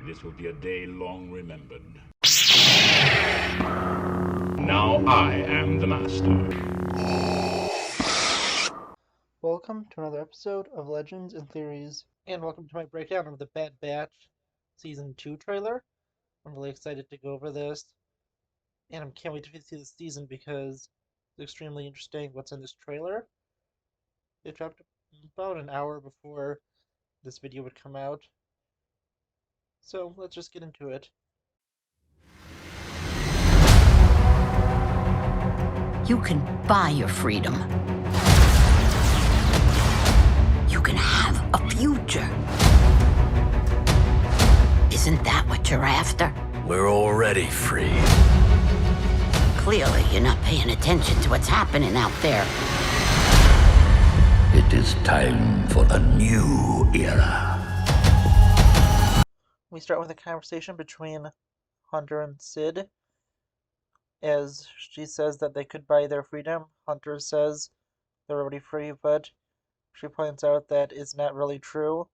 This will be a day long remembered. Now I am the master. Welcome to another episode of Legends and Theories, and welcome to my breakdown of the Bad Batch Season 2 trailer. I'm really excited to go over this, and I can't wait to see this season because it's extremely interesting what's in this trailer. It dropped about an hour before this video would come out, so let's just get into it. You can buy your freedom. You can have a future. Isn't that what you're after? We're already free. Clearly, you're not paying attention to what's happening out there. It is time for a new era. We start with a conversation between Hunter and Sid, as she says that they could buy their freedom. Hunter says they're already free, but she points out that it's not really true,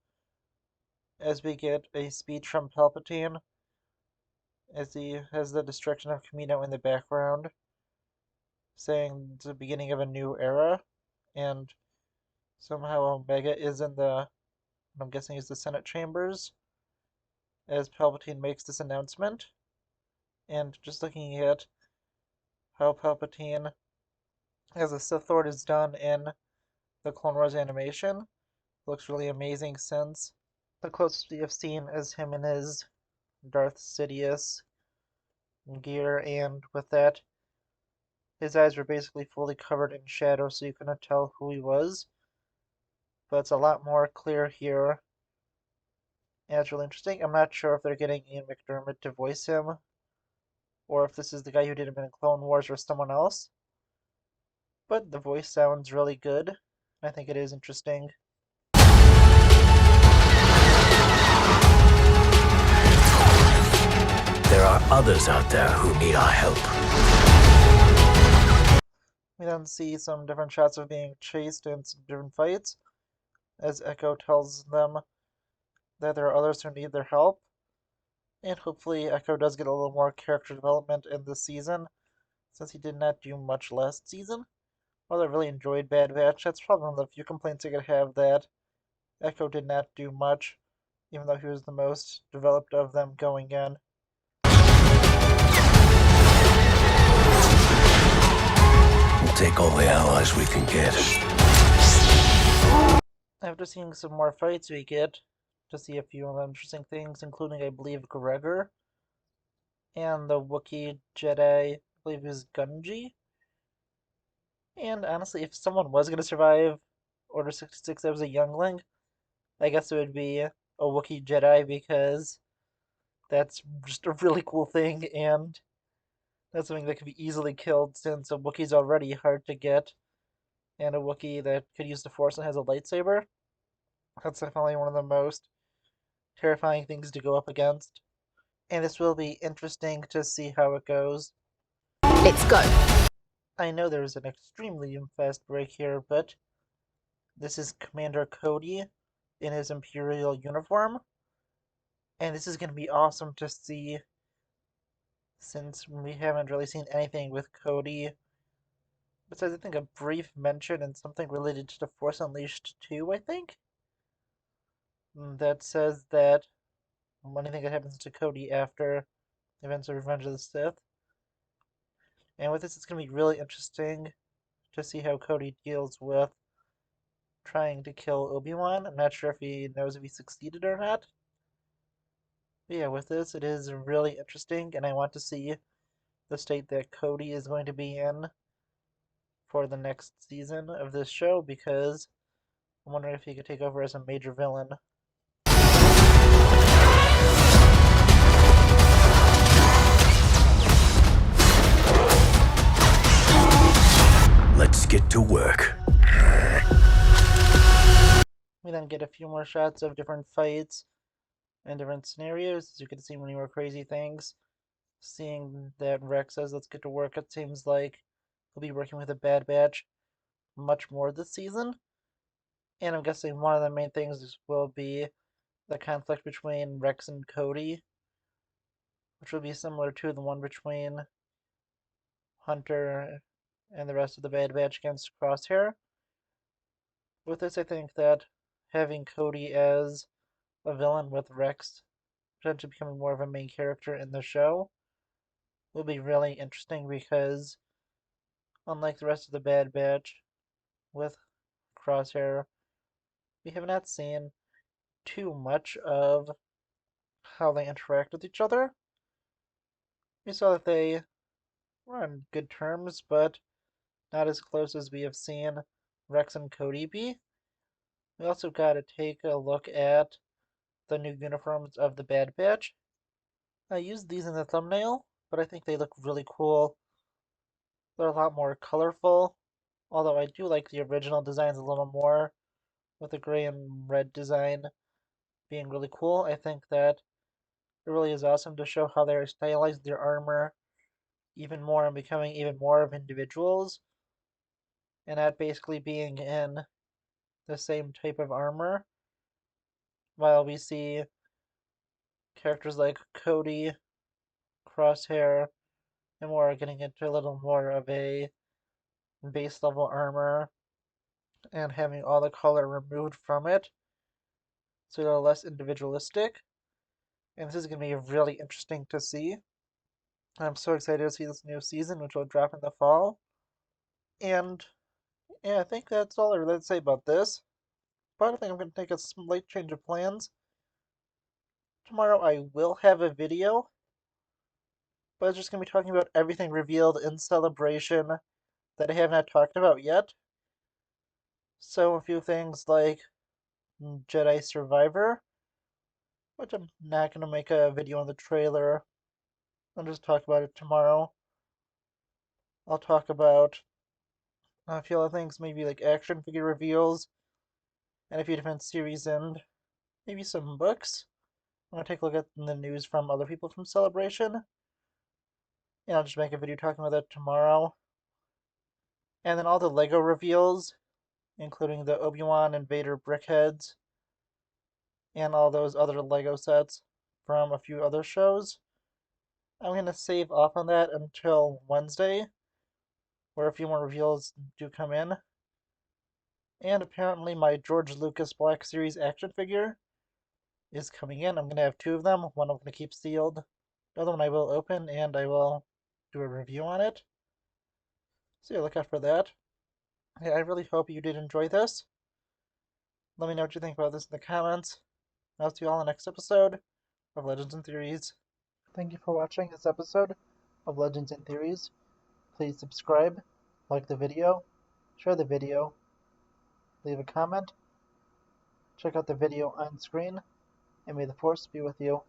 as we get a speech from Palpatine, as he has the destruction of Kamino in the background, saying it's the beginning of a new era, and somehow Omega is in what I'm guessing is the Senate chambers, as Palpatine makes this announcement. And just looking at how Palpatine as a Sith Lord is done in the Clone Wars animation, looks really amazing, since the closest we have seen is him in his Darth Sidious gear, and with that, his eyes were basically fully covered in shadow, so you couldn't tell who he was. But it's a lot more clear here, and it's really interesting. I'm not sure if they're getting Ian McDiarmid to voice him, or if this is the guy who did him in Clone Wars or someone else. But the voice sounds really good. I think it is interesting. There are others out there who need our help. We then see some different shots of being chased in some different fights, as Echo tells them that there are others who need their help. And hopefully Echo does get a little more character development in this season, since he did not do much last season. While I really enjoyed Bad Batch, that's probably one of the few complaints I could have, that Echo did not do much, even though he was the most developed of them going in. We'll take all the allies we can get. After seeing some more fights, we get to see a few interesting things, including, I believe, Gregor, and the Wookiee Jedi, I believe is Gunji. And honestly, if someone was going to survive Order 66 as a youngling, I guess it would be a Wookiee Jedi, because that's just a really cool thing, and that's something that could be easily killed, since a Wookiee's already hard to get, and a Wookiee that could use the Force and has a lightsaber, that's definitely one of the most terrifying things to go up against. And this will be interesting to see how it goes. Let's go. I know there's an extremely fast break here, but this is Commander Cody in his Imperial uniform, and this is going to be awesome to see, since we haven't really seen anything with Cody besides, I think, a brief mention and something related to the Force Unleashed 2, I think, that says that anything that happens to Cody after events of Revenge of the Sith. And with this, it's going to be really interesting to see how Cody deals with trying to kill Obi-Wan. I'm not sure if he knows if he succeeded or not. But yeah, with this, it is really interesting, and I want to see the state that Cody is going to be in for the next season of this show, because I'm wondering if he could take over as a major villain. Let's get to work. We then get a few more shots of different fights and different scenarios, as you can see many more crazy things. Seeing that Rex says let's get to work, it seems like he'll be working with a Bad Batch much more this season. And I'm guessing one of the main things will be the conflict between Rex and Cody, which would be similar to the one between Hunter and the rest of the Bad Batch against Crosshair. With this, I think that having Cody as a villain with Rex potentially becoming more of a main character in the show will be really interesting because, unlike the rest of the Bad Batch with Crosshair, we have not seen too much of how they interact with each other. We saw that they were on good terms, but not as close as we have seen Rex and Cody be. We also got to take a look at the new uniforms of the Bad Batch. I used these in the thumbnail, but I think they look really cool. They're a lot more colorful, although I do like the original designs a little more, with the gray and red design being really cool. I think that it really is awesome to show how they're stylized their armor even more and becoming even more of individuals, and not basically being in the same type of armor. While we see characters like Cody, Crosshair, and more getting into a little more of a base level armor and having all the color removed from it so they're less individualistic. And this is going to be really interesting to see. I'm so excited to see this new season, which will drop in the fall. And yeah, I think that's all I really have to say about this. But I think I'm going to take a slight change of plans. Tomorrow I will have a video, but it's just going to be talking about everything revealed in Celebration that I have not talked about yet. So a few things like Jedi Survivor, which I'm not going to make a video on the trailer. I'll just talk about it tomorrow. I'll talk about a few other things, maybe like action figure reveals, and a few different series, and maybe some books. I'm going to take a look at the news from other people from Celebration. And I'll just make a video talking about that tomorrow. And then all the LEGO reveals, including the Obi-Wan and Vader brickheads, and all those other LEGO sets from a few other shows. I'm going to save off on that until Wednesday, where a few more reveals do come in. And apparently my George Lucas Black Series action figure is coming in. I'm going to have two of them. One I'm going to keep sealed. The other one I will open and I will do a review on it. So yeah, look out for that. Yeah, I really hope you did enjoy this. Let me know what you think about this in the comments. I'll see you all in the next episode of Legends and Theories. Thank you for watching this episode of Legends and Theories. Please subscribe, like the video, share the video, leave a comment, check out the video on screen, and may the Force be with you.